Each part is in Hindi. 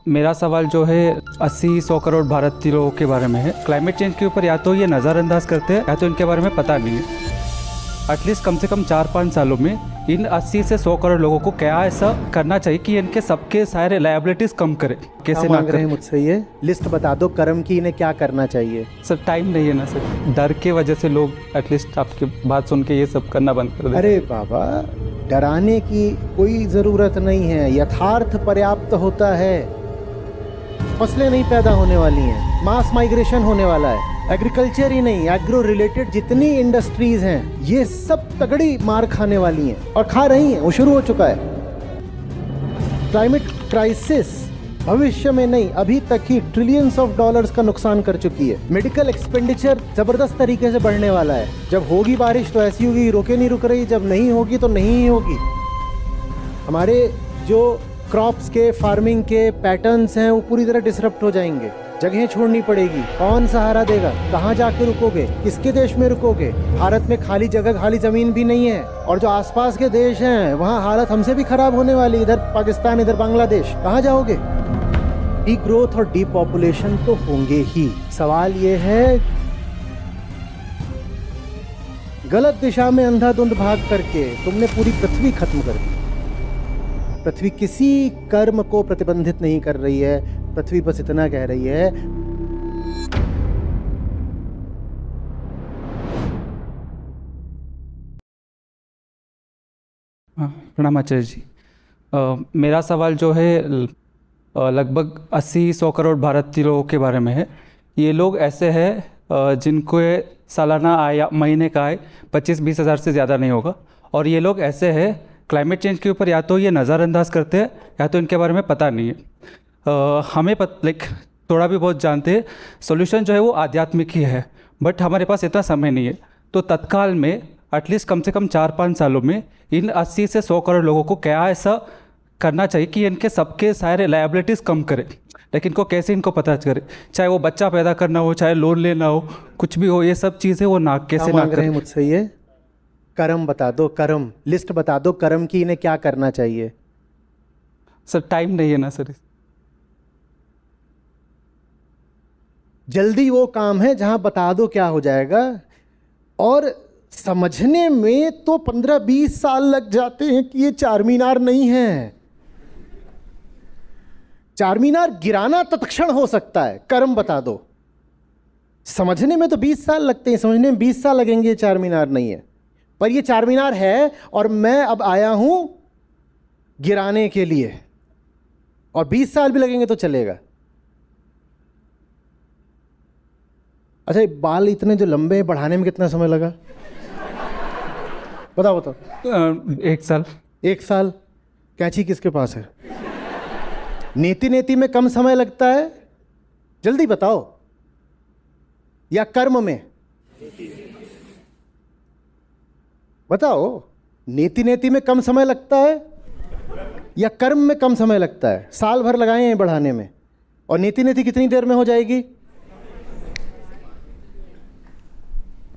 मेरा सवाल जो है 80-100 करोड़ भारतीय लोगों के बारे में है। क्लाइमेट चेंज के ऊपर या तो ये नज़रअंदाज करते हैं या तो इनके बारे में पता नहीं है। एटलीस्ट कम से कम 4-5 सालों में इन 80 से 100 करोड़ लोगों को क्या ऐसा करना चाहिए कि इनके सबके सारे लायबिलिटीज कम करे। कैसे मांग रहे हैं मुझसे? ये लिस्ट बता दो कर्म की, इन्हें क्या करना चाहिए। सर टाइम नहीं है ना सर, डर के वजह से लोग एटलीस्ट आपकी बात सुन के ये सब करना बंद कर दें। अरे बाबा, डराने की कोई ज़रूरत नहीं है। यथार्थ पर्याप्त होता है। फसलें नहीं पैदा होने वाली हैं, मास माइग्रेशन होने वाला है। एग्रीकल्चर ही नहीं, एग्रो रिलेटेड जितनी इंडस्ट्रीज हैं ये सब तगड़ी मार खाने वाली हैं और खा रही हैं। वो शुरू हो चुका है। क्लाइमेट क्राइसिस भविष्य में नहीं, अभी तक ही ट्रिलियंस ऑफ डॉलर्स का नुकसान कर चुकी है। मेडिकल एक्सपेंडिचर जबरदस्त तरीके से बढ़ने वाला है। जब होगी बारिश तो ऐसी होगी, रोके नहीं रुक रही। जब नहीं होगी तो नहीं ही होगी। हमारे जो क्रॉप्स के फार्मिंग के पैटर्न्स हैं वो पूरी तरह डिसरप्ट हो जाएंगे। जगहें छोड़नी पड़ेगी। कौन सहारा देगा? कहाँ जाके रुकोगे? किसके देश में रुकोगे? भारत में खाली जगह, खाली जमीन भी नहीं है। और जो आसपास के देश हैं वहाँ हालत हमसे भी खराब होने वाली। इधर पाकिस्तान, इधर बांग्लादेश, कहाँ जाओगे? डी ग्रोथ और डी पॉपुलेशन तो होंगे ही। सवाल ये है, गलत दिशा में अंधाधुंध भाग करके तुमने पूरी पृथ्वी खत्म कर दी। पृथ्वी किसी कर्म को प्रतिबंधित नहीं कर रही है। पृथ्वी बस इतना कह रही है, प्रणाम आचार्य जी। मेरा सवाल जो है लगभग 80-100 करोड़ भारतीय लोगों के बारे में है। ये लोग ऐसे हैं जिनको सालाना आय या महीने का आय 25-20 हज़ार से ज़्यादा नहीं होगा। और ये लोग ऐसे हैं क्लाइमेट चेंज के ऊपर या तो ये नज़रअंदाज करते हैं या तो इनके बारे में पता नहीं है। हमें थोड़ा भी बहुत जानते हैं। सोल्यूशन जो है वो आध्यात्मिक ही है, बट हमारे पास इतना समय नहीं है। तो तत्काल में एटलीस्ट कम से कम 4-5 सालों में इन 80 से 100 करोड़ लोगों को क्या ऐसा करना चाहिए कि इनके सबके सारे लायबिलिटीज़ कम करे। लेकिन इनको कैसे इनको पता करे, चाहे वो बच्चा पैदा करना हो, चाहे लोन लेना हो, कुछ भी हो, ये सब चीज़ें वो कैसे मांग रहे हैं मुझसे? ये कर्म बता दो, कर्म लिस्ट बता दो कर्म की, इन्हें क्या करना चाहिए। सर टाइम नहीं है ना सर। जल्दी वो काम है जहां बता दो क्या हो जाएगा। और समझने में तो 15-20 साल लग जाते हैं कि ये चार मीनार नहीं है। चार मीनार गिराना तत्क्षण हो सकता है, कर्म बता दो। समझने में तो 20 साल लगते हैं, समझने में 20 साल लगेंगे ये चार मीनार नहीं है। पर ये चार मीनार है और मैं अब आया हूं गिराने के लिए, और 20 साल भी लगेंगे तो चलेगा। अच्छा, ये बाल इतने जो लंबे हैं, बढ़ाने में कितना समय लगा? बताओ बताओ। 1 साल। 1 साल? कैंची किसके पास है? नीति नीति में कम समय लगता है, जल्दी बताओ। या कर्म में? बताओ। नीति नीति में कम समय लगता है या कर्म में कम समय लगता है? साल भर लगाए हैं बढ़ाने में, और नीति नीति कितनी देर में हो जाएगी?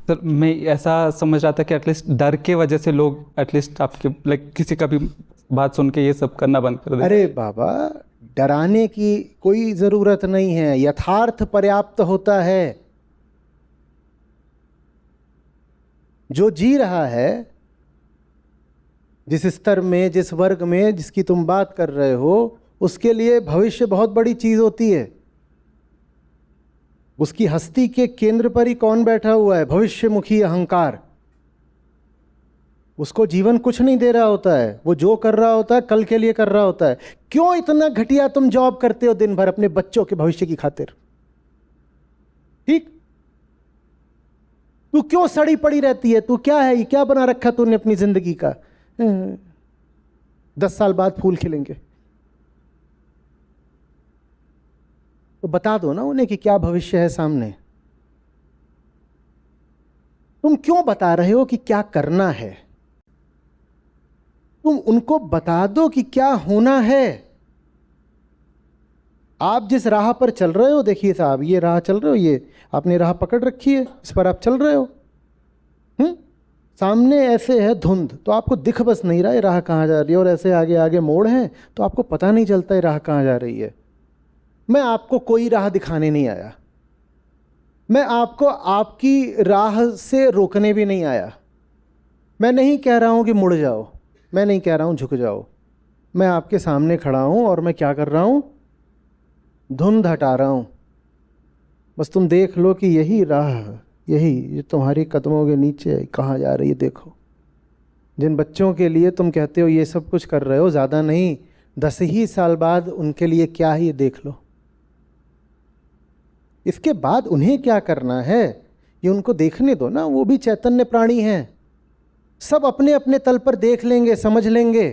सर मैं ऐसा समझ रहा था कि एटलीस्ट डर के वजह से लोग एटलीस्ट आपके किसी का भी बात सुन के ये सब करना बंद कर दें। अरे बाबा, डराने की कोई ज़रूरत नहीं है। यथार्थ पर्याप्त होता है। जो जी रहा है, जिस स्तर में, जिस वर्ग में जिसकी तुम बात कर रहे हो, उसके लिए भविष्य बहुत बड़ी चीज़ होती है। उसकी हस्ती के केंद्र पर ही कौन बैठा हुआ है? भविष्यमुखी अहंकार। उसको जीवन कुछ नहीं दे रहा होता है। वो जो कर रहा होता है कल के लिए कर रहा होता है। क्यों इतना घटिया तुम जॉब करते हो दिन भर अपने बच्चों के भविष्य की खातिर? ठीक? तू क्यों सड़ी पड़ी रहती है? तू क्या है, ये क्या बना रखा तूने अपनी जिंदगी का? 10 साल बाद फूल खिलेंगे तो बता दो ना उन्हें कि क्या भविष्य है सामने। तुम क्यों बता रहे हो कि क्या करना है? तुम उनको बता दो कि क्या होना है। आप जिस राह पर चल रहे हो, देखिए साहब, ये राह चल रहे हो, ये आपने राह पकड़ रखी है, इस पर आप चल रहे हो। सामने ऐसे है धुंध, तो आपको दिख बस नहीं रहा है राह कहाँ जा रही है, और ऐसे आगे आगे मोड़ हैं तो आपको पता नहीं चलता है राह कहाँ जा रही है। मैं आपको कोई राह दिखाने नहीं आया, मैं आपको आपकी राह से रोकने भी नहीं आया। मैं नहीं कह रहा हूं कि मुड़ जाओ, मैं नहीं कह रहा हूं झुक जाओ। मैं आपके सामने खड़ा हूं और मैं क्या कर रहा हूं? धुंध हटा रहा हूं। बस तुम देख लो कि यही राह, यही जो तुम्हारी कदमों के नीचे कहाँ जा रही है। देखो, जिन बच्चों के लिए तुम कहते हो ये सब कुछ कर रहे हो, ज़्यादा नहीं 10 ही साल बाद उनके लिए क्या है ये देख लो। इसके बाद उन्हें क्या करना है ये उनको देखने दो ना, वो भी चैतन्य प्राणी हैं। सब अपने अपने तल पर देख लेंगे, समझ लेंगे।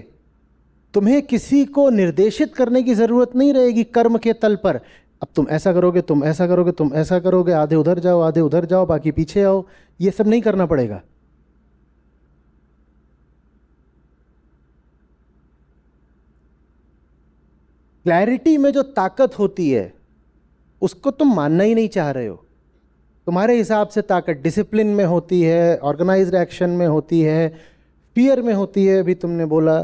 तुम्हें किसी को निर्देशित करने की जरूरत नहीं रहेगी कर्म के तल पर। अब तुम ऐसा करोगे, तुम ऐसा करोगे, तुम ऐसा करोगे, आधे उधर जाओ, आधे उधर जाओ, बाकी पीछे आओ, ये सब नहीं करना पड़ेगा। क्लैरिटी में जो ताकत होती है उसको तुम मानना ही नहीं चाह रहे हो। तुम्हारे हिसाब से ताकत डिसिप्लिन में होती है, ऑर्गेनाइज्ड एक्शन में होती है, फियर में होती है। अभी तुमने बोला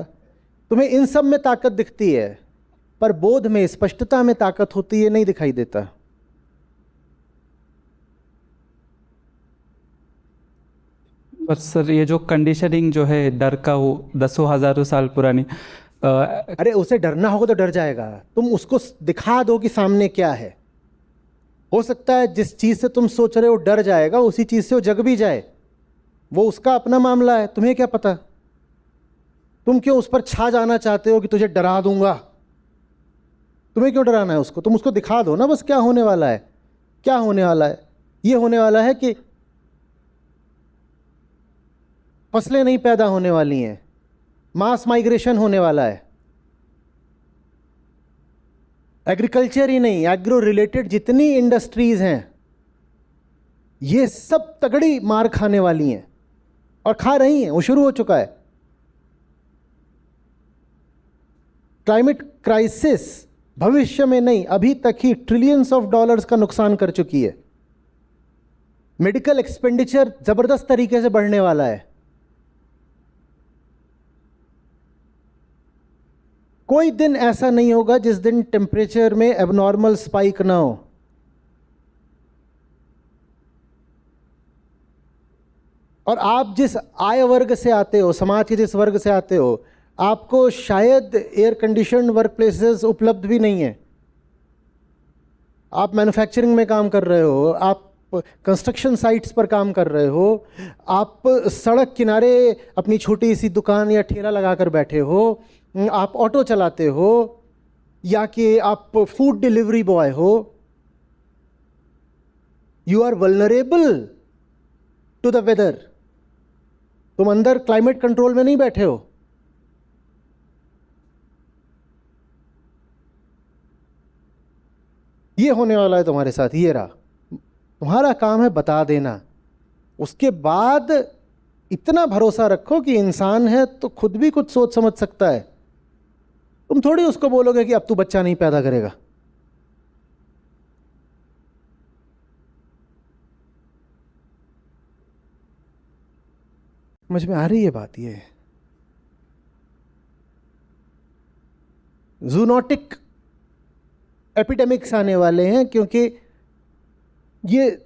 तुम्हें इन सब में ताकत दिखती है, पर बोध में, स्पष्टता में ताकत होती है, नहीं दिखाई देता। पर सर ये जो कंडीशनिंग जो है डर का, वो दसों हजारों साल पुरानी अरे उसे डरना होगा तो डर जाएगा। तुम उसको दिखा दो कि सामने क्या है। हो सकता है जिस चीज से तुम सोच रहे हो डर जाएगा, उसी चीज से वो जग भी जाए। वो उसका अपना मामला है, तुम्हें क्या पता। तुम क्यों उस पर छा जाना चाहते हो कि तुझे डरा दूंगा? तुम्हें क्यों डराना है उसको? तुम उसको दिखा दो ना बस क्या होने वाला है। क्या होने वाला है? ये होने वाला है कि फसलें नहीं पैदा होने वाली हैं, मास माइग्रेशन होने वाला है। एग्रीकल्चर ही नहीं, एग्रो रिलेटेड जितनी इंडस्ट्रीज हैं ये सब तगड़ी मार खाने वाली हैं और खा रही हैं। वो शुरू हो चुका है। क्लाइमेट क्राइसिस भविष्य में नहीं, अभी तक ही ट्रिलियंस ऑफ डॉलर्स का नुकसान कर चुकी है। मेडिकल एक्सपेंडिचर जबरदस्त तरीके से बढ़ने वाला है। कोई दिन ऐसा नहीं होगा जिस दिन टेम्परेचर में एबनॉर्मल स्पाइक ना हो। और आप जिस आय वर्ग से आते हो, समाज के जिस वर्ग से आते हो, आपको शायद एयर कंडीशनड वर्क प्लेसेस उपलब्ध भी नहीं है। आप मैन्युफैक्चरिंग में काम कर रहे हो, आप कंस्ट्रक्शन साइट्स पर काम कर रहे हो, आप सड़क किनारे अपनी छोटी सी दुकान या ठेला लगाकर बैठे हो, आप ऑटो चलाते हो, या कि आप फूड डिलीवरी बॉय हो। You are vulnerable to the weather. तुम अंदर क्लाइमेट कंट्रोल में नहीं बैठे हो। ये होने वाला है तुम्हारे साथ, ये रहा। तुम्हारा काम है बता देना। उसके बाद इतना भरोसा रखो कि इंसान है तो खुद भी कुछ सोच समझ सकता है। तुम थोड़ी उसको बोलोगे कि अब तू बच्चा नहीं पैदा करेगा। समझ में आ रही है बात? ये जूनोटिक एपिडेमिक्स आने वाले हैं, क्योंकि ये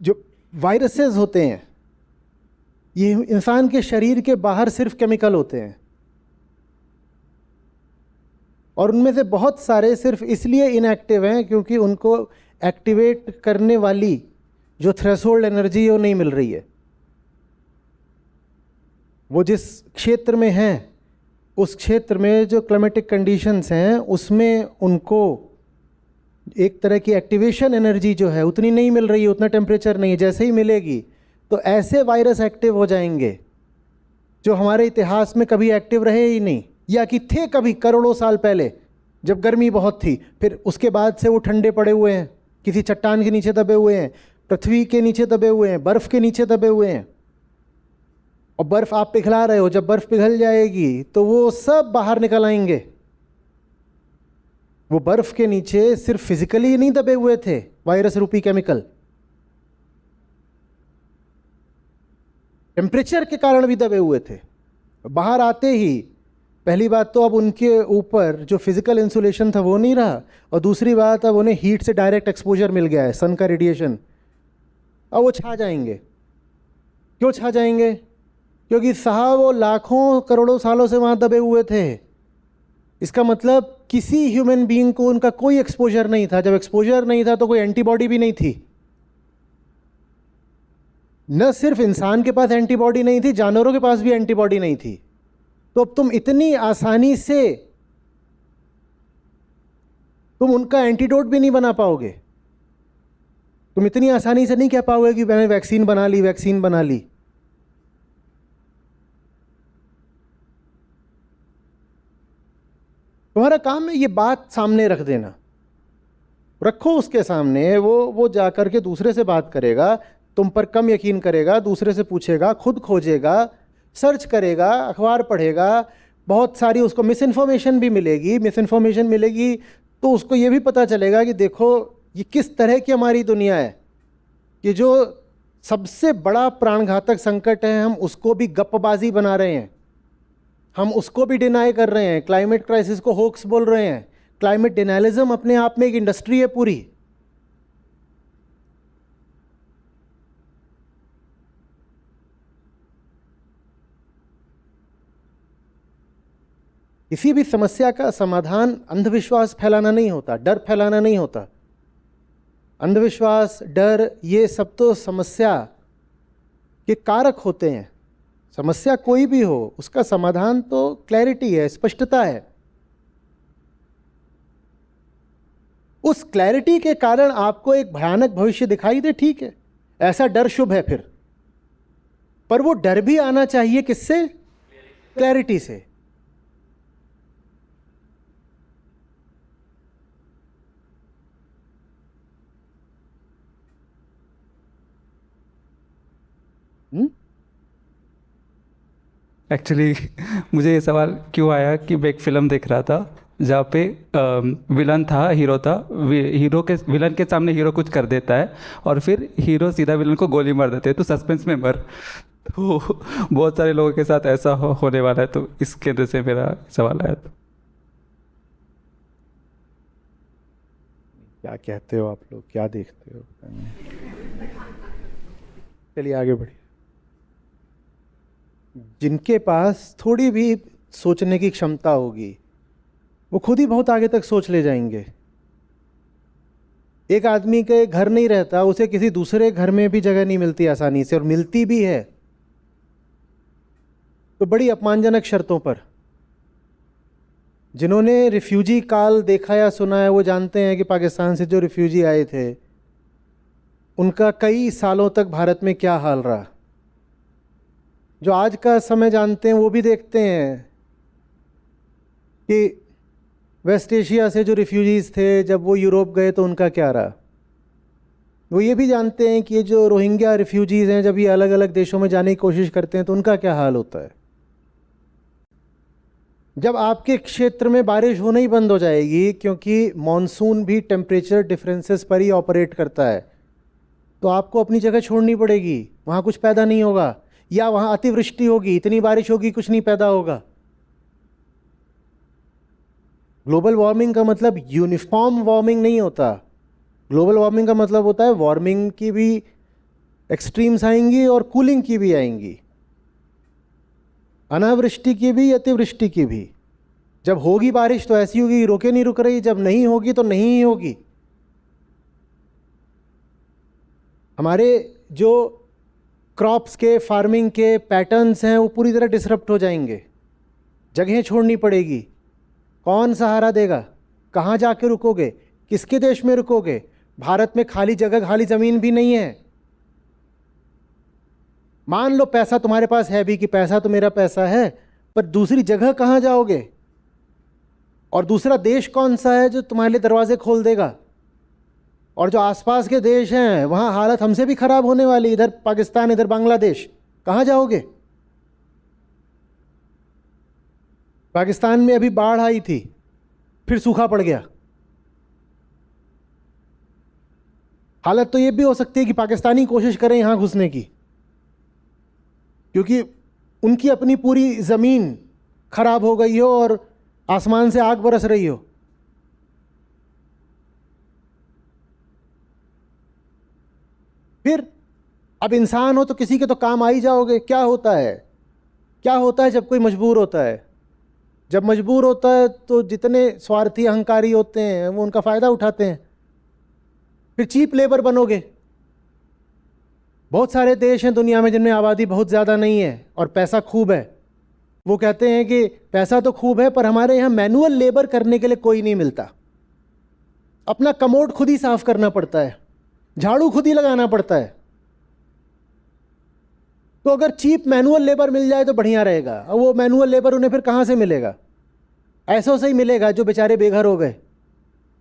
जो वायरसेस होते हैं ये इंसान के शरीर के बाहर सिर्फ केमिकल होते हैं, और उनमें से बहुत सारे सिर्फ इसलिए इनएक्टिव हैं क्योंकि उनको एक्टिवेट करने वाली जो थ्रेशोल्ड एनर्जी है वो नहीं मिल रही है। वो जिस क्षेत्र में हैं उस क्षेत्र में जो क्लाइमेटिक कंडीशंस हैं उसमें उनको एक तरह की एक्टिवेशन एनर्जी जो है उतनी नहीं मिल रही है, उतना टेम्परेचर नहीं है। जैसे ही मिलेगी तो ऐसे वायरस एक्टिव हो जाएंगे जो हमारे इतिहास में कभी एक्टिव रहे ही नहीं, या कि थे कभी करोड़ों साल पहले जब गर्मी बहुत थी, फिर उसके बाद से वो ठंडे पड़े हुए हैं, किसी चट्टान के नीचे दबे हुए हैं, पृथ्वी के नीचे दबे हुए हैं, बर्फ के नीचे दबे हुए हैं। और बर्फ आप पिघला रहे हो, जब बर्फ पिघल जाएगी तो वो सब बाहर निकल आएंगे। वो बर्फ के नीचे सिर्फ फिजिकली नहीं दबे हुए थे वायरस रूपी केमिकल, टेम्परेचर के कारण भी दबे हुए थे। बाहर आते ही पहली बात तो अब उनके ऊपर जो फिजिकल इंसुलेशन था वो नहीं रहा, और दूसरी बात अब उन्हें हीट से डायरेक्ट एक्सपोजर मिल गया है, सन का रेडिएशन। अब वो छा जाएंगे। क्यों छा जाएंगे? क्योंकि साहब वो लाखों करोड़ों सालों से वहाँ दबे हुए थे। इसका मतलब किसी ह्यूमन बीइंग को उनका कोई एक्सपोजर नहीं था। जब एक्सपोजर नहीं था तो कोई एंटीबॉडी भी नहीं थी। न सिर्फ इंसान के पास एंटीबॉडी नहीं थी, जानवरों के पास भी एंटीबॉडी नहीं थी। तो अब तुम इतनी आसानी से तुम उनका एंटीडोट भी नहीं बना पाओगे। तुम इतनी आसानी से नहीं कह पाओगे कि मैंने वैक्सीन बना ली, वैक्सीन बना ली। तुम्हारा काम है ये बात सामने रख देना। रखो उसके सामने, वो जाकर के दूसरे से बात करेगा, तुम पर कम यकीन करेगा, दूसरे से पूछेगा, खुद खोजेगा, सर्च करेगा, अखबार पढ़ेगा, बहुत सारी उसको मिस इन्फॉर्मेशन भी मिलेगी। मिस इन्फॉर्मेशन मिलेगी तो उसको ये भी पता चलेगा कि देखो ये किस तरह की हमारी दुनिया है, कि जो सबसे बड़ा प्राणघातक संकट है हम उसको भी गप्पबाजी बना रहे हैं, हम उसको भी डिनाई कर रहे हैं। क्लाइमेट क्राइसिस को होक्स बोल रहे हैं। क्लाइमेट डिनाइलिज्म अपने आप में एक इंडस्ट्री है पूरी। किसी भी समस्या का समाधान अंधविश्वास फैलाना नहीं होता, डर फैलाना नहीं होता। अंधविश्वास, डर, ये सब तो समस्या के कारक होते हैं। समस्या कोई भी हो उसका समाधान तो क्लैरिटी है, स्पष्टता है। उस क्लैरिटी के कारण आपको एक भयानक भविष्य दिखाई दे, ठीक है, ऐसा डर शुभ है फिर। पर वो डर भी आना चाहिए किससे? क्लैरिटी से। एक्चुअली मुझे ये सवाल क्यों आया कि मैं एक फ़िल्म देख रहा था जहाँ पे विलन था, हीरो था, हीरो के विलन के सामने हीरो कुछ कर देता है और फिर हीरो सीधा विलन को गोली मार देते हैं, तो सस्पेंस में मर। तो बहुत सारे लोगों के साथ ऐसा होने वाला है, तो इसके वजह से मेरा सवाल आया था। क्या कहते हो आप लोग, क्या देखते हो? चलिए आगे बढ़िए। जिनके पास थोड़ी भी सोचने की क्षमता होगी वो खुद ही बहुत आगे तक सोच ले जाएंगे। एक आदमी के घर नहीं रहता, उसे किसी दूसरे घर में भी जगह नहीं मिलती आसानी से, और मिलती भी है तो बड़ी अपमानजनक शर्तों पर। जिन्होंने रिफ्यूजी काल देखा या सुना है वो जानते हैं कि पाकिस्तान से जो रिफ्यूजी आए थे उनका कई सालों तक भारत में क्या हाल रहा। जो आज का समय जानते हैं वो भी देखते हैं कि वेस्ट एशिया से जो रिफ्यूजीज़ थे जब वो यूरोप गए तो उनका क्या रहा। वो ये भी जानते हैं कि ये जो रोहिंग्या रिफ्यूजीज़ हैं जब ये अलग अलग देशों में जाने की कोशिश करते हैं तो उनका क्या हाल होता है। जब आपके क्षेत्र में बारिश होना ही बंद हो जाएगी, क्योंकि मॉनसून भी टेम्परेचर डिफरेंसेस पर ही ऑपरेट करता है, तो आपको अपनी जगह छोड़नी पड़ेगी। वहाँ कुछ पैदा नहीं होगा, या वहाँ अतिवृष्टि होगी, इतनी बारिश होगी, कुछ नहीं पैदा होगा। ग्लोबल वार्मिंग का मतलब यूनिफॉर्म वार्मिंग नहीं होता। ग्लोबल वार्मिंग का मतलब होता है वार्मिंग की भी एक्सट्रीम्स आएंगी और कूलिंग की भी आएंगी, अनावृष्टि की भी, अतिवृष्टि की भी। जब होगी बारिश तो ऐसी होगी रोके नहीं रुक रही, जब नहीं होगी तो नहीं ही होगी। हमारे जो क्रॉप्स के, फार्मिंग के पैटर्न्स हैं वो पूरी तरह डिसरप्ट हो जाएंगे। जगहें छोड़नी पड़ेगी। कौन सहारा देगा? कहाँ जाके रुकोगे? किसके देश में रुकोगे? भारत में खाली जगह, खाली ज़मीन भी नहीं है। मान लो पैसा तुम्हारे पास है भी कि पैसा तो मेरा पैसा है, पर दूसरी जगह कहाँ जाओगे? और दूसरा देश कौन सा है जो तुम्हारे लिए दरवाजे खोल देगा? और जो आसपास के देश हैं वहाँ हालत हमसे भी ख़राब होने वाली, इधर पाकिस्तान, इधर बांग्लादेश, कहाँ जाओगे? पाकिस्तान में अभी बाढ़ आई थी, फिर सूखा पड़ गया। हालत तो ये भी हो सकती है कि पाकिस्तानी कोशिश करें यहाँ घुसने की, क्योंकि उनकी अपनी पूरी ज़मीन खराब हो गई हो और आसमान से आग बरस रही हो। फिर अब इंसान हो तो किसी के तो काम आ ही जाओगे। क्या होता है, क्या होता है जब कोई मजबूर होता है? जब मजबूर होता है तो जितने स्वार्थी अहंकारी होते हैं वो उनका फायदा उठाते हैं। फिर चीप लेबर बनोगे। बहुत सारे देश हैं दुनिया में जिनमें आबादी बहुत ज़्यादा नहीं है और पैसा खूब है। वो कहते हैं कि पैसा तो खूब है पर हमारे यहाँ मैनुअल लेबर करने के लिए कोई नहीं मिलता। अपना कमोड खुद ही साफ करना पड़ता है, झाड़ू खुद ही लगाना पड़ता है। तो अगर चीप मैनुअल लेबर मिल जाए तो बढ़िया रहेगा। और वो मैनुअल लेबर उन्हें फिर कहाँ से मिलेगा? ऐसों से ही मिलेगा जो बेचारे बेघर हो गए,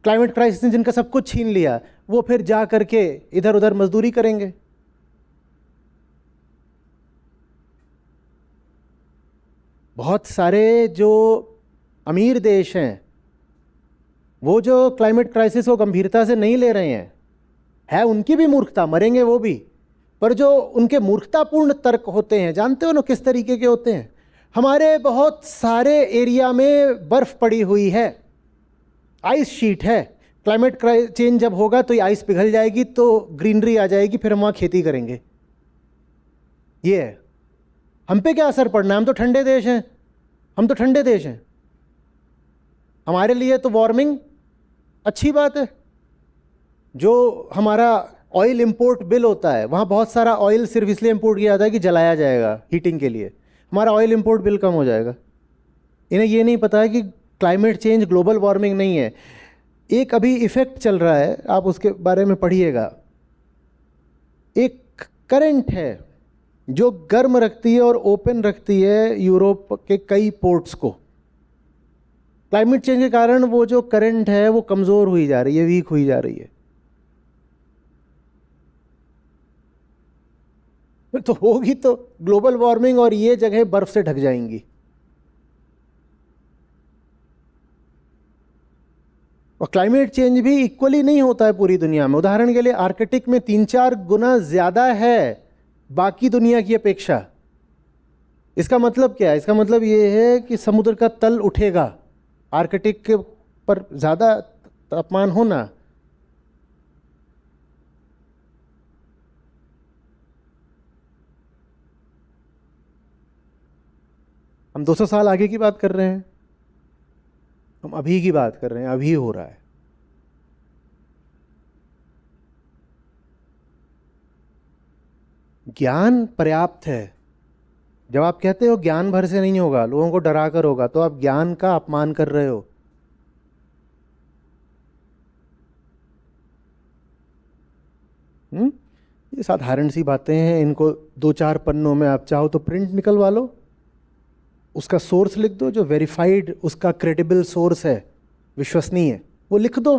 क्लाइमेट क्राइसिस ने जिनका सब कुछ छीन लिया, वो फिर जा करके इधर उधर मजदूरी करेंगे। बहुत सारे जो अमीर देश हैं वो जो क्लाइमेट क्राइसिस को गंभीरता से नहीं ले रहे हैं, है उनकी भी मूर्खता, मरेंगे वो भी। पर जो उनके मूर्खतापूर्ण तर्क होते हैं, जानते हो ना किस तरीके के होते हैं? हमारे बहुत सारे एरिया में बर्फ पड़ी हुई है, आइस शीट है। क्लाइमेट चेंज जब होगा तो ये आइस पिघल जाएगी तो ग्रीनरी आ जाएगी, फिर हम वहाँ खेती करेंगे। ये है। हम पे क्या असर पड़ना है? हम तो ठंडे देश हैं, हम तो ठंडे देश हैं। हमारे लिए तो वार्मिंग अच्छी बात है। जो हमारा ऑयल इंपोर्ट बिल होता है, वहाँ बहुत सारा ऑयल सिर्फ इसलिए इंपोर्ट किया जाता है कि जलाया जाएगा हीटिंग के लिए। हमारा ऑयल इंपोर्ट बिल कम हो जाएगा। इन्हें ये नहीं पता है कि क्लाइमेट चेंज ग्लोबल वार्मिंग नहीं है। एक अभी इफेक्ट चल रहा है, आप उसके बारे में पढ़िएगा। एक करंट है जो गर्म रखती है और ओपन रखती है यूरोप के कई पोर्ट्स को। क्लाइमेट चेंज के कारण वो जो करंट है वो कमज़ोर हुई जा रही है, वीक हुई जा रही है। तो होगी तो ग्लोबल वार्मिंग और ये जगह बर्फ से ढक जाएंगी। और क्लाइमेट चेंज भी इक्वली नहीं होता है पूरी दुनिया में। उदाहरण के लिए आर्कटिक में 3-4 गुना ज़्यादा है बाकी दुनिया की अपेक्षा। इसका मतलब क्या है? इसका मतलब ये है कि समुद्र का तल उठेगा। आर्कटिक के पर ज़्यादा तापमान होना, हम 200 साल आगे की बात कर रहे हैं, हम अभी की बात कर रहे हैं, अभी हो रहा है। ज्ञान पर्याप्त है। जब आप कहते हो ज्ञान भर से नहीं होगा, लोगों को डरा कर होगा, तो आप ज्ञान का अपमान कर रहे हो। ये साधारण सी बातें हैं, इनको 2-4 पन्नों में आप चाहो तो प्रिंट निकलवा लो, उसका सोर्स लिख दो, जो वेरीफाइड उसका क्रेडिबल सोर्स है, विश्वसनीय, वो लिख दो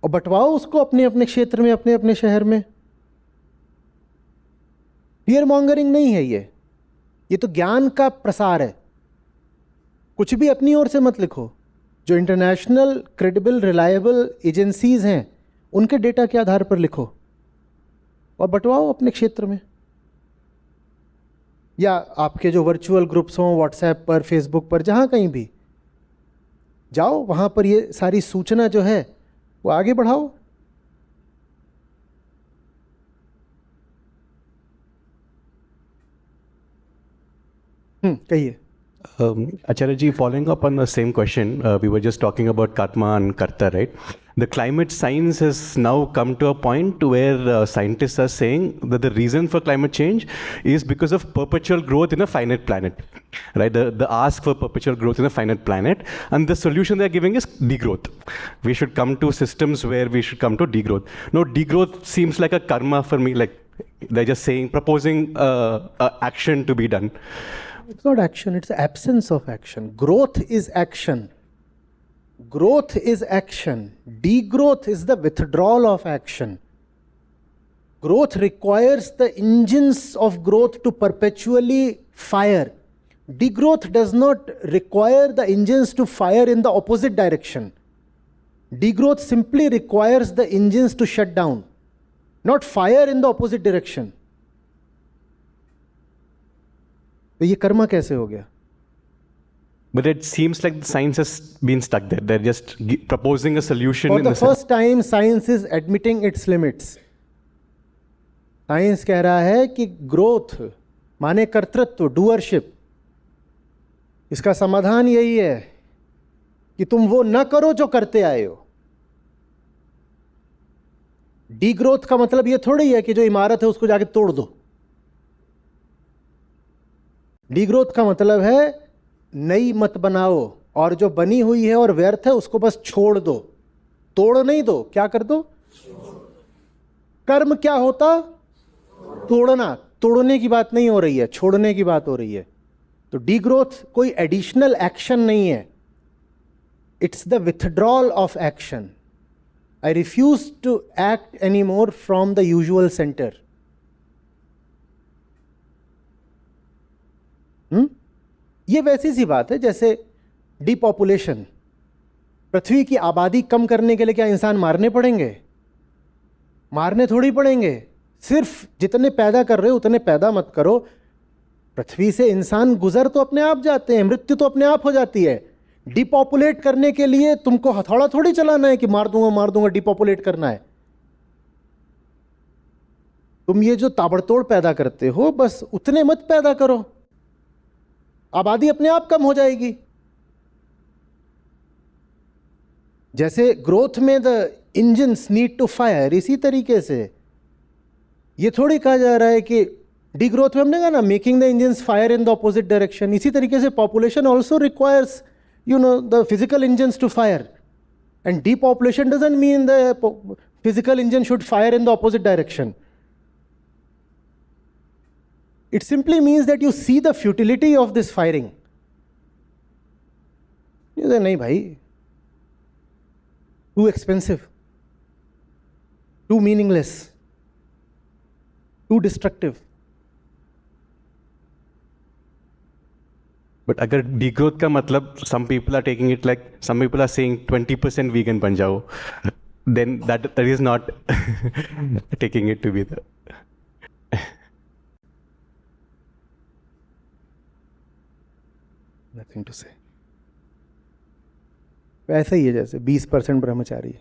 और बंटवाओ उसको अपने अपने क्षेत्र में, अपने अपने शहर में। फियर मॉन्गरिंग नहीं है ये तो ज्ञान का प्रसार है। कुछ भी अपनी ओर से मत लिखो। जो इंटरनेशनल क्रेडिबल रिलायबल एजेंसीज हैं उनके डेटा के आधार पर लिखो और बंटवाओ अपने क्षेत्र में। या आपके जो वर्चुअल ग्रुप्स हों, व्हाट्सएप पर, फेसबुक पर, जहाँ कहीं भी जाओ, वहाँ पर ये सारी सूचना जो है वो आगे बढ़ाओ। कहिए। Acharya ji, following up on the same question, we were just talking about Karma and Karta, right? The climate science has now come to a point where scientists are saying that the reason for climate change is because of perpetual growth in a finite planet, right? The ask for perpetual growth in a finite planet, and the solution they're giving is degrowth. We should come to systems where we should come to degrowth. No, degrowth seems like a karma for me, like they're just saying, proposing action to be done. It's not action, it's the absence of action. Growth is action. Growth is action. Degrowth is the withdrawal of action. Growth requires the engines of growth to perpetually fire. Degrowth does not require the engines to fire in the opposite direction. Degrowth simply requires the engines to shut down, not fire in the opposite direction. तो ये कर्म कैसे हो गया? But it seems like the science has been stuck there. They're just proposing a solution. For in the the first time, science is admitting its limits. Science कह रहा है कि ग्रोथ माने कर्तृत्व, डूअरशिप, इसका समाधान यही है कि तुम वो न करो जो करते आए हो। डी ग्रोथ का मतलब ये थोड़ी है कि जो इमारत है उसको जाके तोड़ दो। डी ग्रोथ का मतलब है नई मत बनाओ, और जो बनी हुई है और व्यर्थ है उसको बस छोड़ दो, तोड़ नहीं दो। क्या कर दो? कर्म क्या होता? तोड़ना। तोड़ने की बात नहीं हो रही है, छोड़ने की बात हो रही है। तो डी ग्रोथ कोई एडिशनल एक्शन नहीं है, it's the withdrawal of action. I refuse to act anymore from the usual center. ये वैसी सी बात है जैसे डिपॉपुलेशन। पृथ्वी की आबादी कम करने के लिए क्या इंसान मारने पड़ेंगे? मारने थोड़ी पड़ेंगे। सिर्फ जितने पैदा कर रहे हो उतने पैदा मत करो। पृथ्वी से इंसान गुजर तो अपने आप जाते हैं, मृत्यु तो अपने आप हो जाती है। डिपॉपुलेट करने के लिए तुमको हथौड़ा थोड़ी चलाना है कि मार दूंगा डिपॉपुलेट करना है। तुम ये जो ताबड़तोड़ पैदा करते हो बस उतने मत पैदा करो, आबादी अपने आप कम हो जाएगी। जैसे ग्रोथ में the engines need to fire, इसी तरीके से ये थोड़ी कहा जा रहा है कि डी ग्रोथ में हमने कहा ना making the engines fire in the opposite direction. इसी तरीके से population also requires the physical engines to fire, and depopulation doesn't mean the physical engine should fire in the opposite direction. It simply means that you see the futility of this firing. You say, नहीं भाई, too expensive, too meaningless, too destructive. But अगर degrowth का मतलब some people are taking it like some people are saying 20% vegan बन जाओ, then that is not taking it to be the nothing to say. वैसे ही है जैसे 20% ब्रह्मचारी।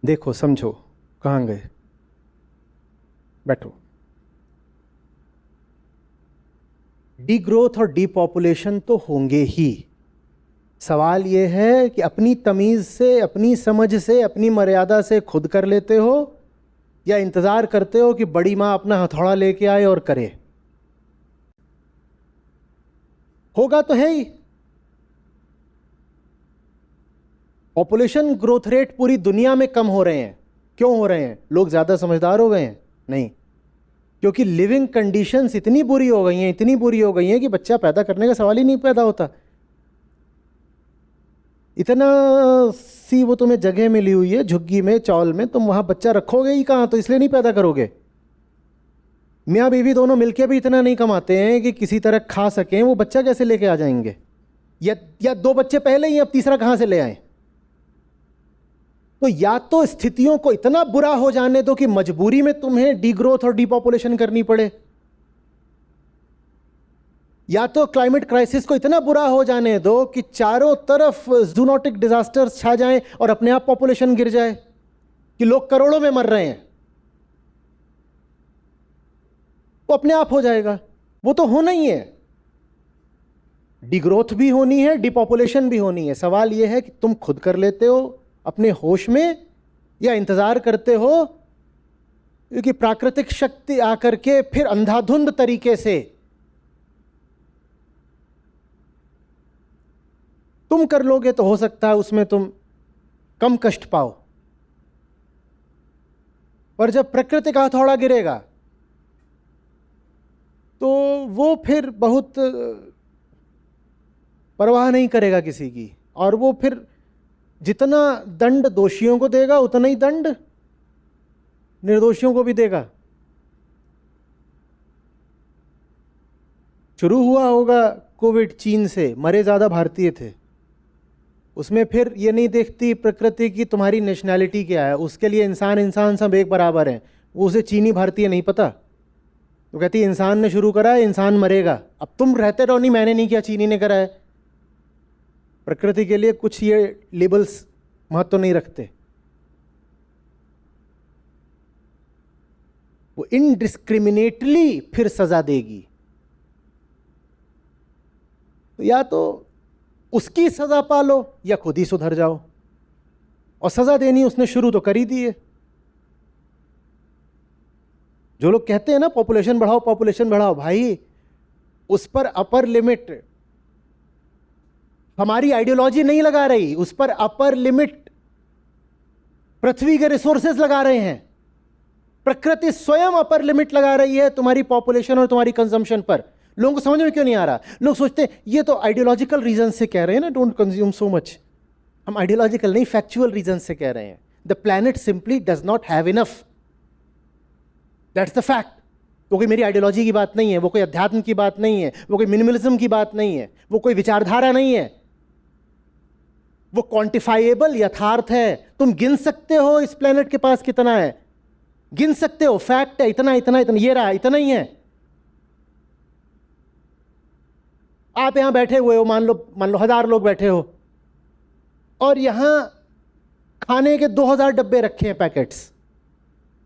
देखो, समझो, कहाँ गए? बैठो। डीग्रोथ और डीपॉपुलेशन तो होंगे ही। सवाल ये है कि अपनी तमीज से, अपनी समझ से, अपनी मर्यादा से खुद कर लेते हो या इंतजार करते हो कि बड़ी मां अपना हथौड़ा लेके आए और करे? होगा तो है ही। पॉपुलेशन ग्रोथ रेट पूरी दुनिया में कम हो रहे हैं। क्यों हो रहे हैं? लोग ज़्यादा समझदार हो गए हैं? नहीं, क्योंकि लिविंग कंडीशंस इतनी बुरी हो गई हैं, इतनी बुरी हो गई हैं कि बच्चा पैदा करने का सवाल ही नहीं पैदा होता। इतना सी वो तुम्हें जगह मिली हुई है झुग्गी में, चौल में, तुम वहाँ बच्चा रखोगे ही कहाँ? तो इसलिए नहीं पैदा करोगे। मियाँ बीवी दोनों मिलके भी इतना नहीं कमाते हैं कि किसी तरह खा सकें, वो बच्चा कैसे लेके आ जाएंगे? या 2 बच्चे पहले ही, अब तीसरा कहाँ से ले आए? तो या तो स्थितियों को इतना बुरा हो जाने दो कि मजबूरी में तुम्हें डीग्रोथ और डीपॉपुलेशन करनी पड़े, या तो क्लाइमेट क्राइसिस को इतना बुरा हो जाने दो कि चारों तरफ जूनोटिक डिजास्टर्स छा जाएं और अपने आप पॉपुलेशन गिर जाए कि लोग करोड़ों में मर रहे हैं। वो अपने आप हो जाएगा। वो तो होना ही है। डीग्रोथ भी होनी है, डीपॉपुलेशन भी होनी है। सवाल यह है कि तुम खुद कर लेते हो अपने होश में या इंतजार करते हो क्योंकि प्राकृतिक शक्ति आकर के फिर अंधाधुंध तरीके से तुम कर लोगे तो हो सकता है उसमें तुम कम कष्ट पाओ। पर जब प्रकृति का हथौड़ा गिरेगा तो वो फिर बहुत परवाह नहीं करेगा किसी की, और वो फिर जितना दंड दोषियों को देगा उतना ही दंड निर्दोषियों को भी देगा। शुरू हुआ होगा कोविड चीन से, मरे ज्यादा भारतीय थे। उसमें फिर ये नहीं देखती प्रकृति की तुम्हारी नेशनैलिटी क्या है, उसके लिए इंसान इंसान सब एक बराबर हैं। उसे चीनी भारतीय नहीं पता, तो कहती है इंसान ने शुरू करा है, इंसान मरेगा। अब तुम रहते रहो, नहीं मैंने नहीं किया, चीनी ने करा है। प्रकृति के लिए कुछ ये लेबल्स महत्व तो नहीं रखते। वो इनडिस्क्रिमिनेटली फिर सजा देगी। तो या तो उसकी सजा पालो या खुद ही सुधर जाओ। और सजा देनी उसने शुरू तो कर ही दी है। जो लोग कहते हैं ना पॉपुलेशन बढ़ाओ पॉपुलेशन बढ़ाओ, भाई उस पर अपर लिमिट हमारी आइडियोलॉजी नहीं लगा रही, उस पर अपर लिमिट पृथ्वी के रिसोर्सेज लगा रहे हैं। प्रकृति स्वयं अपर लिमिट लगा रही है तुम्हारी पॉपुलेशन और तुम्हारी कंजम्पशन पर। लोगों को समझ में क्यों नहीं आ रहा? लोग सोचते हैं ये तो आइडियोलॉजिकल रीजन से कह रहे हैं ना, डोंट कंज्यूम सो मच। हम आइडियोलॉजिकल नहीं, फैक्चुअल रीजन से कह रहे हैं। The planet simply does not have enough, that's the fact. वो कोई मेरी आइडियोलॉजी की बात नहीं है, वो कोई अध्यात्म की बात नहीं है, वो कोई मिनिमलिज्म की बात नहीं है, वो कोई विचारधारा नहीं है, वो क्वांटिफाइएबल यथार्थ है। तुम गिन सकते हो इस प्लेनेट के पास कितना है, गिन सकते हो, फैक्ट है, इतना इतना इतना, ये रहा, इतना ही है। आप यहां बैठे हुए हो, मान लो 1000 लोग बैठे हो, और यहां खाने के 2000 डब्बे रखे हैं, पैकेट्स।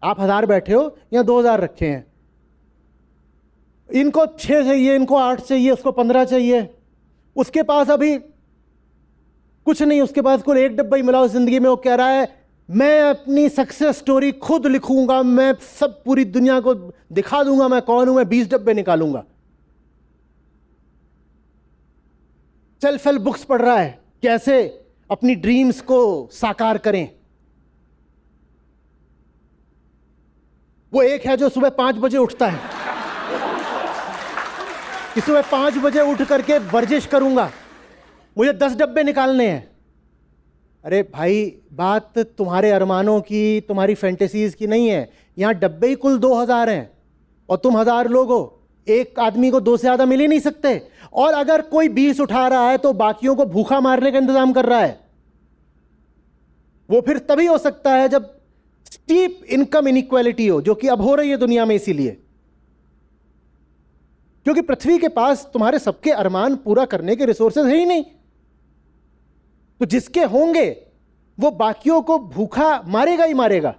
आप 1000 बैठे हो, यहां 2000 रखे हैं। इनको 6 चाहिए, इनको 8 चाहिए, उसको 15 चाहिए। उसके पास अभी कुछ नहीं, उसके पास कुल 1 डब्बा ही मिला उस जिंदगी में। वो कह रहा है मैं अपनी सक्सेस स्टोरी खुद लिखूंगा, मैं सब पूरी दुनिया को दिखा दूंगा मैं कौन हूं, मैं 20 डब्बे निकालूंगा। सेल्फ हेल्प बुक्स पढ़ रहा है, कैसे अपनी ड्रीम्स को साकार करें। वो एक है जो सुबह 5 बजे उठता है कि सुबह 5 बजे उठ करके वर्जिश करूंगा, मुझे 10 डब्बे निकालने हैं। अरे भाई, बात तुम्हारे अरमानों की, तुम्हारी फैंटेसीज की नहीं है। यहां डब्बे ही कुल 2000 हैं और तुम 1000 लोग हो। एक आदमी को 2 से ज्यादा मिल ही नहीं सकते। और अगर कोई 20 उठा रहा है तो बाकियों को भूखा मारने का इंतजाम कर रहा है। वो फिर तभी हो सकता है जब स्टीप इनकम इनइक्वालिटी हो, जो कि अब हो रही है दुनिया में। इसीलिए क्योंकि पृथ्वी के पास तुम्हारे सबके अरमान पूरा करने के रिसोर्सेज है ही नहीं। तो जिसके होंगे वो बाकियों को भूखा मारेगा ही मारेगा।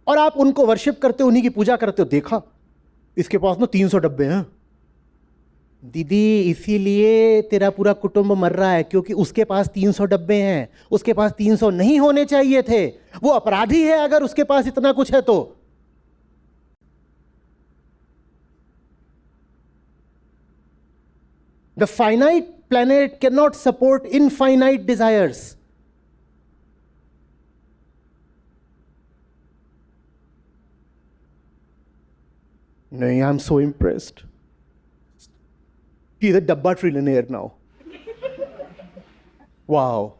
और आप उनको वर्शिप करते हो, उन्हीं की पूजा करते हो। देखा इसके पास ना 300 डब्बे हैं। दीदी, इसीलिए तेरा पूरा कुटुंब मर रहा है, क्योंकि उसके पास 300 डब्बे हैं। उसके पास 300 नहीं होने चाहिए थे। वो अपराधी है अगर उसके पास इतना कुछ है तो। The finite planet cannot support infinite desires. No, I'm so impressed. He's a Dabba trillionaire now. Wow.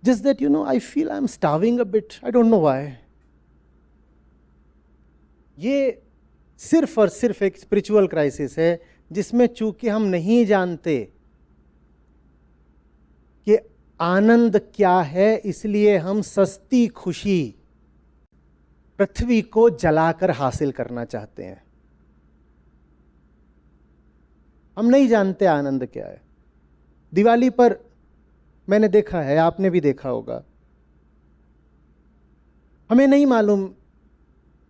Just that, I feel I'm starving a bit. I don't know why. ये सिर्फ और सिर्फ एक स्पिरिचुअल क्राइसिस है, जिसमें चूंकि हम नहीं जानते कि आनंद क्या है, इसलिए हम सस्ती खुशी पृथ्वी को जलाकर हासिल करना चाहते हैं। हम नहीं जानते आनंद क्या है। दिवाली पर मैंने देखा है, आपने भी देखा होगा, हमें नहीं मालूम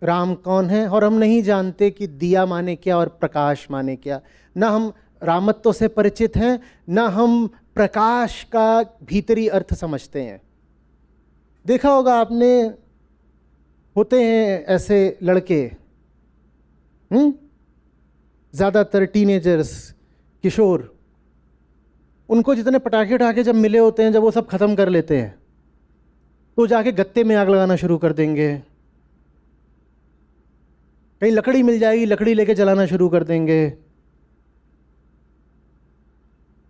राम कौन है, और हम नहीं जानते कि दिया माने क्या और प्रकाश माने क्या। ना हम रामत्व से परिचित हैं, ना हम प्रकाश का भीतरी अर्थ समझते हैं। देखा होगा आपने, होते हैं ऐसे लड़के, ज़्यादातर टीनेजर्स, किशोर, उनको जितने पटाखे उठाके जब मिले होते हैं, जब वो सब ख़त्म कर लेते हैं तो जाके गत्ते में आग लगाना शुरू कर देंगे। कहीं लकड़ी मिल जाएगी, लकड़ी लेके जलाना शुरू कर देंगे।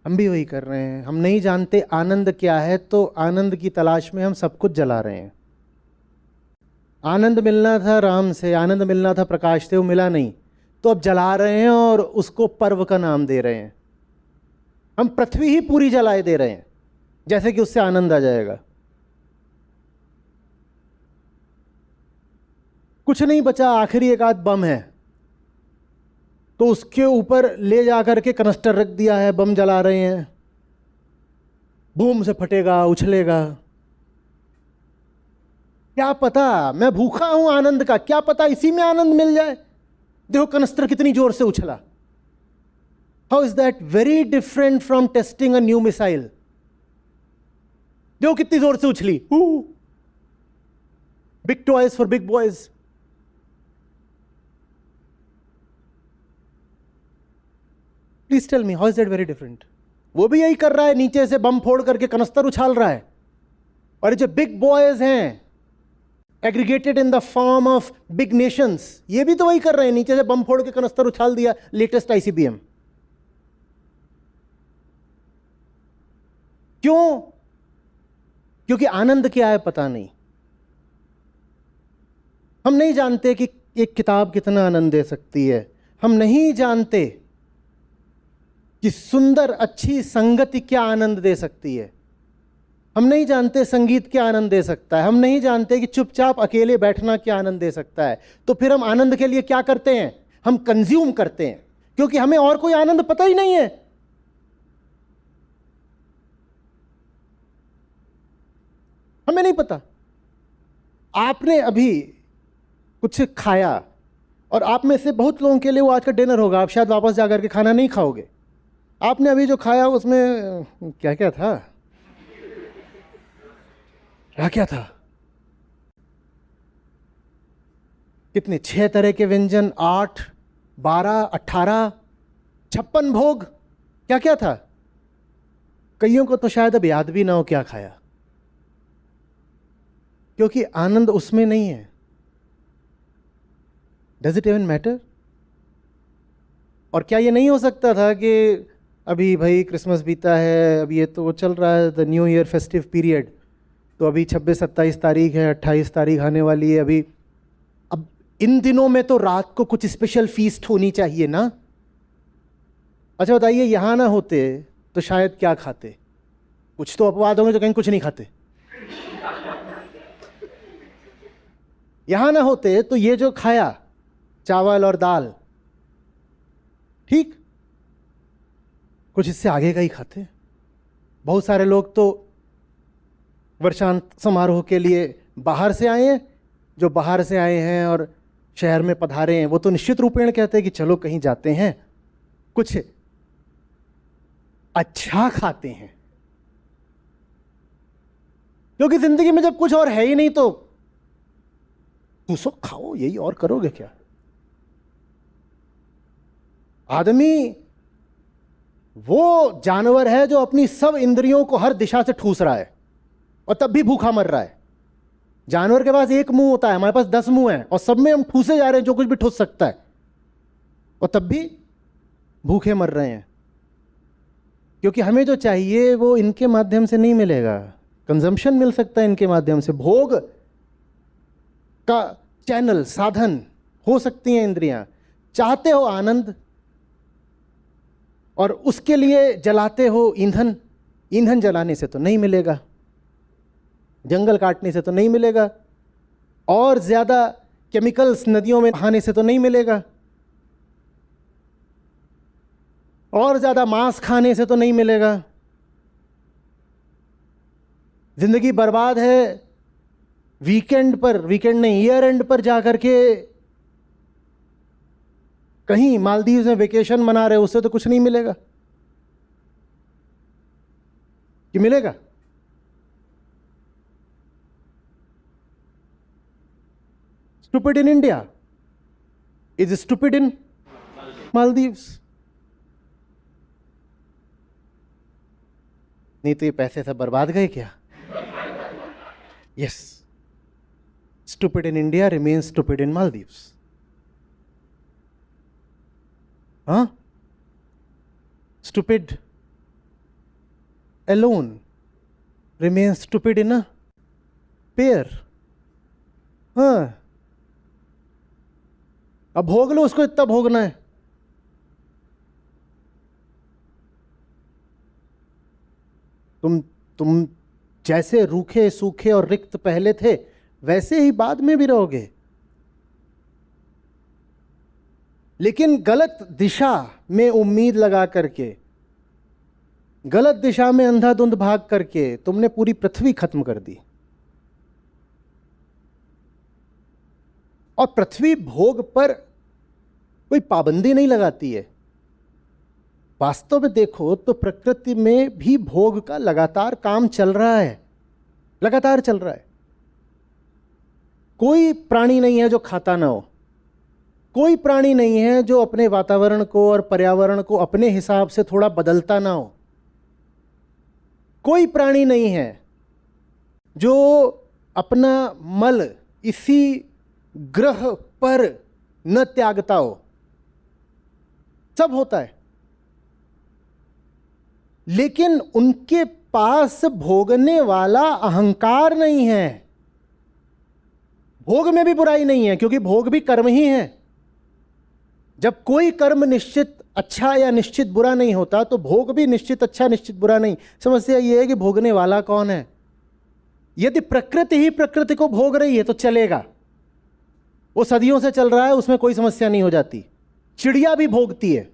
हम भी वही कर रहे हैं। हम नहीं जानते आनंद क्या है, तो आनंद की तलाश में हम सब कुछ जला रहे हैं। आनंद मिलना था राम से, आनंद मिलना था प्रकाश से, वो मिला नहीं, तो अब जला रहे हैं और उसको पर्व का नाम दे रहे हैं। हम पृथ्वी ही पूरी जलाए दे रहे हैं, जैसे कि उससे आनंद आ जाएगा। कुछ नहीं बचा, आखिरी एक आध बम है, तो उसके ऊपर ले जाकर के कनस्टर रख दिया है, बम जला रहे हैं, बूम से फटेगा, उछलेगा। क्या पता, मैं भूखा हूं आनंद का, क्या पता इसी में आनंद मिल जाए। देखो कनस्टर कितनी जोर से उछला। How is that very different from testing a new missile. देखो कितनी जोर से उछली। Big toys for big boys. Please tell me how is that very different. वो भी यही कर रहा है, नीचे से बम फोड़ करके कनस्तर उछाल रहा है, और जो बिग बॉयज हैं aggregated in the form of big Nations, ये भी तो वही कर रहे हैं, नीचे से बम फोड़ के कनस्तर उछाल दिया, लेटेस्ट आईसीबीएम। क्यों? क्योंकि आनंद क्या है पता नहीं। हम नहीं जानते कि एक किताब कितना आनंद दे सकती है। हम नहीं जानते कि सुंदर अच्छी संगति क्या आनंद दे सकती है। हम नहीं जानते संगीत क्या आनंद दे सकता है। हम नहीं जानते कि चुपचाप अकेले बैठना क्या आनंद दे सकता है। तो फिर हम आनंद के लिए क्या करते हैं? हम कंज्यूम करते हैं, क्योंकि हमें और कोई आनंद पता ही नहीं है। हमें नहीं पता। आपने अभी कुछ खाया, और आप में से बहुत लोगों के लिए वो आज का डिनर होगा, आप शायद वापस जाकर के खाना नहीं खाओगे। आपने अभी जो खाया उसमें क्या क्या था? क्या था? कितने? 6 तरह के व्यंजन, 8, 12, 18, 56 भोग। क्या क्या था? कईयों को तो शायद अब याद भी ना हो क्या खाया, क्योंकि आनंद उसमें नहीं है। Does it even matter? और क्या ये नहीं हो सकता था कि अभी भाई क्रिसमस बीता है, अब ये तो वो चल रहा है the new year festive period, तो अभी 26-27 तारीख है, 28 तारीख आने वाली है अभी। अब इन दिनों में तो रात को कुछ स्पेशल फीस्ट होनी चाहिए ना। अच्छा बताइए, यहां ना होते तो शायद क्या खाते? कुछ तो अपवाद होंगे जो कहीं कुछ नहीं खाते। यहां ना होते तो ये जो खाया, चावल और दाल, ठीक, कुछ इससे आगे का ही खाते। बहुत सारे लोग तो वर्षांत समारोह के लिए बाहर से आए हैं। जो बाहर से आए हैं और शहर में पधारे हैं, वो तो निश्चित रूपेण कहते हैं कि चलो कहीं जाते हैं, कुछ अच्छा खाते हैं। क्योंकि जिंदगी में जब कुछ और है ही नहीं तो सो खाओ, यही और करोगे क्या? आदमी वो जानवर है जो अपनी सब इंद्रियों को हर दिशा से ठूस रहा है और तब भी भूखा मर रहा है। जानवर के पास एक मुंह होता है, हमारे पास 10 मुंह हैं, और सब में हम ठूसे जा रहे हैं जो कुछ भी ठूस सकता है, और तब भी भूखे मर रहे हैं। क्योंकि हमें जो चाहिए वो इनके माध्यम से नहीं मिलेगा। कंजम्पशन मिल सकता है इनके माध्यम से, भोग का चैनल, साधन हो सकती हैं इंद्रियां। चाहते हो आनंद और उसके लिए जलाते हो ईंधन। ईंधन जलाने से तो नहीं मिलेगा, जंगल काटने से तो नहीं मिलेगा, और ज्यादा केमिकल्स नदियों में बहाने से तो नहीं मिलेगा, और ज्यादा मांस खाने से तो नहीं मिलेगा। जिंदगी बर्बाद है वीकेंड पर, वीकेंड नहीं, ईयर एंड पर जाकर के कहीं मालदीव में वेकेशन मना रहे, उससे तो कुछ नहीं मिलेगा। कि मिलेगा? Stupid in India is stupid in Maldives. नहीं तो ये पैसे सब बर्बाद गए क्या? Yes, stupid in India remains stupid in Maldives. हाँ, stupid alone remains stupid in a pair. हाँ, अब भोग लो उसको, इतना भोगना है। तुम जैसे रूखे सूखे और रिक्त पहले थे वैसे ही बाद में भी रहोगे, लेकिन गलत दिशा में उम्मीद लगा करके, गलत दिशा में अंधाधुंध भाग करके तुमने पूरी पृथ्वी खत्म कर दी। और पृथ्वी भोग पर कोई पाबंदी नहीं लगाती है। वास्तव में देखो तो प्रकृति में भी भोग का लगातार काम चल रहा है, लगातार चल रहा है। कोई प्राणी नहीं है जो खाता ना हो, कोई प्राणी नहीं है जो अपने वातावरण को और पर्यावरण को अपने हिसाब से थोड़ा बदलता ना हो। कोई प्राणी नहीं है जो अपना मल इसी ग्रह पर न त्यागता हो। सब होता है, लेकिन उनके पास भोगने वाला अहंकार नहीं है। भोग में भी बुराई नहीं है, क्योंकि भोग भी कर्म ही है। जब कोई कर्म निश्चित अच्छा या निश्चित बुरा नहीं होता तो भोग भी निश्चित अच्छा निश्चित बुरा नहीं। समस्या यह है कि भोगने वाला कौन है। यदि प्रकृति ही प्रकृति को भोग रही है तो चलेगा, वो सदियों से चल रहा है, उसमें कोई समस्या नहीं हो जाती। चिड़िया भी भोगती है,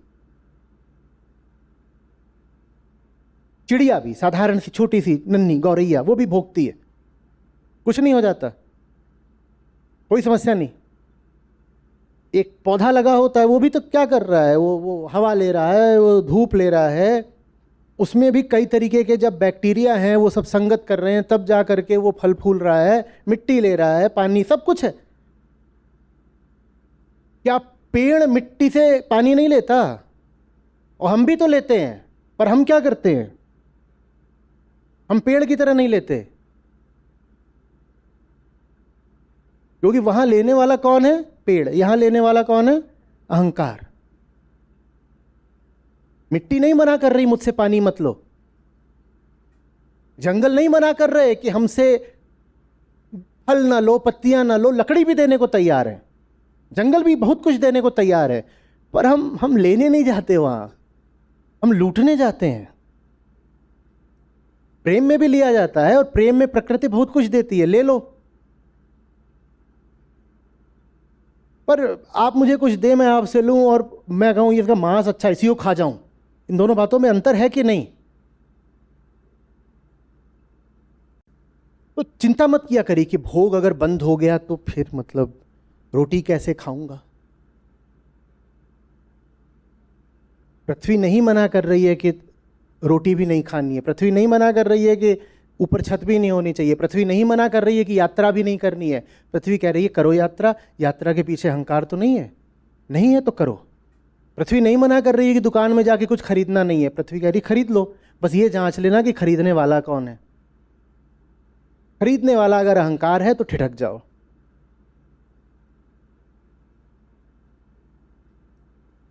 चिड़िया भी साधारण सी छोटी सी नन्ही गौरैया, वो भी भोगती है, कुछ नहीं हो जाता, कोई समस्या नहीं। एक पौधा लगा होता है, वो भी तो क्या कर रहा है, वो हवा ले रहा है, वो धूप ले रहा है, उसमें भी कई तरीके के जब बैक्टीरिया हैं वो सब संगत कर रहे हैं, तब जा करके वो फल फूल रहा है, मिट्टी ले रहा है, पानी सब कुछ है। क्या पेड़ मिट्टी से पानी नहीं लेता? और हम भी तो लेते हैं, पर हम क्या करते हैं, हम पेड़ की तरह नहीं लेते, क्योंकि वहां लेने वाला कौन है? पेड़। यहां लेने वाला कौन है? अहंकार। मिट्टी नहीं मना कर रही मुझसे पानी मत लो, जंगल नहीं मना कर रहे कि हमसे फल ना लो, पत्तियां ना लो, लकड़ी भी देने को तैयार है, जंगल भी बहुत कुछ देने को तैयार है, पर हम लेने नहीं जाते, वहां हम लूटने जाते हैं। प्रेम में भी लिया जाता है, और प्रेम में प्रकृति बहुत कुछ देती है, ले लो। पर आप मुझे कुछ दे, मैं आपसे लूं और मैं कहूं इसका मांस अच्छा, इसी को खा जाऊं, इन दोनों बातों में अंतर है कि नहीं? तो चिंता मत किया करिए कि भोग अगर बंद हो गया तो फिर मतलब रोटी कैसे खाऊंगा। पृथ्वी नहीं मना कर रही है कि रोटी भी नहीं खानी है, पृथ्वी नहीं मना कर रही है कि ऊपर छत भी नहीं होनी चाहिए, पृथ्वी नहीं मना कर रही है कि यात्रा भी नहीं करनी है। पृथ्वी कह रही है करो यात्रा, यात्रा के पीछे अहंकार तो नहीं है, नहीं है तो करो। पृथ्वी नहीं मना कर रही है कि दुकान में जाके कुछ खरीदना नहीं है, पृथ्वी कह रही खरीद लो, बस ये जांच लेना कि खरीदने वाला कौन है। खरीदने वाला अगर अहंकार है तो ठिठक जाओ।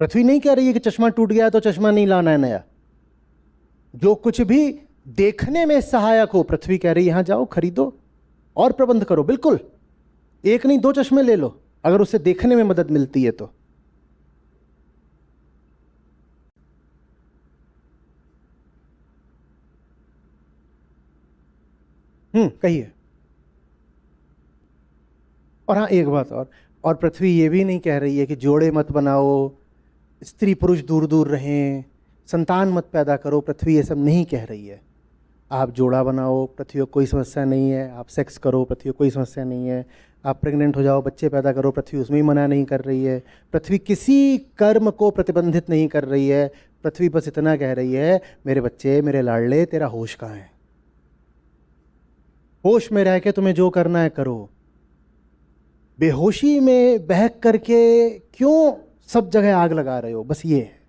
पृथ्वी नहीं कह रही है कि चश्मा टूट गया तो चश्मा नहीं लाना है नया। जो कुछ भी देखने में सहायक हो, पृथ्वी कह रही है यहां जाओ, खरीदो और प्रबंध करो। बिल्कुल, एक नहीं 2 चश्मे ले लो अगर उससे देखने में मदद मिलती है तो। कहिए। और हाँ, एक बात और पृथ्वी ये भी नहीं कह रही है कि जोड़े मत बनाओ, स्त्री पुरुष दूर दूर रहें, संतान मत पैदा करो। पृथ्वी ये सब नहीं कह रही है। आप जोड़ा बनाओ, पृथ्वी को कोई समस्या नहीं है। आप सेक्स करो, पृथ्वी को कोई समस्या नहीं है। आप प्रेग्नेंट हो जाओ, बच्चे पैदा करो, पृथ्वी उसमें ही मना नहीं कर रही है। पृथ्वी किसी कर्म को प्रतिबंधित नहीं कर रही है। पृथ्वी बस इतना कह रही है, मेरे बच्चे, मेरे लाडले, तेरा होश कहाँ है? होश में रह के तुम्हें जो करना है करो। बेहोशी में बहक करके क्यों सब जगह आग लगा रहे हो? बस ये है।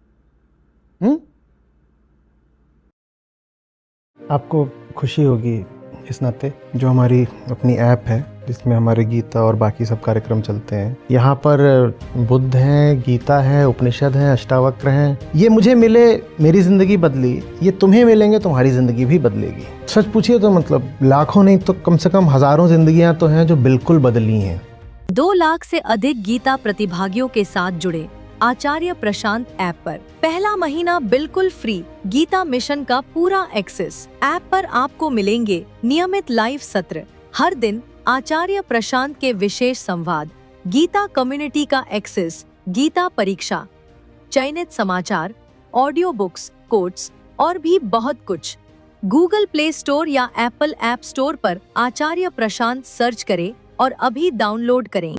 आपको खुशी होगी इस नाते जो हमारी अपनी ऐप है जिसमें हमारे गीता और बाकी सब कार्यक्रम चलते हैं। यहाँ पर बुद्ध हैं, गीता है, उपनिषद हैं, अष्टावक्र हैं। ये मुझे मिले, मेरी ज़िंदगी बदली, ये तुम्हें मिलेंगे, तुम्हारी ज़िंदगी भी बदलेगी। सच पूछिए तो मतलब लाखों नहीं तो कम से कम हज़ारों ज़िंदगियाँ तो हैं जो बिल्कुल बदली हैं। 2 लाख से अधिक गीता प्रतिभागियों के साथ जुड़े आचार्य प्रशांत ऐप पर। पहला महीना बिल्कुल फ्री, गीता मिशन का पूरा एक्सेस। ऐप पर आपको मिलेंगे नियमित लाइव सत्र, हर दिन आचार्य प्रशांत के विशेष संवाद, गीता कम्युनिटी का एक्सेस, गीता परीक्षा, चयनित समाचार, ऑडियो बुक्स, कोट्स और भी बहुत कुछ। गूगल प्ले स्टोर या एप्पल ऐप स्टोर पर आचार्य प्रशांत सर्च करें और अभी डाउनलोड करें।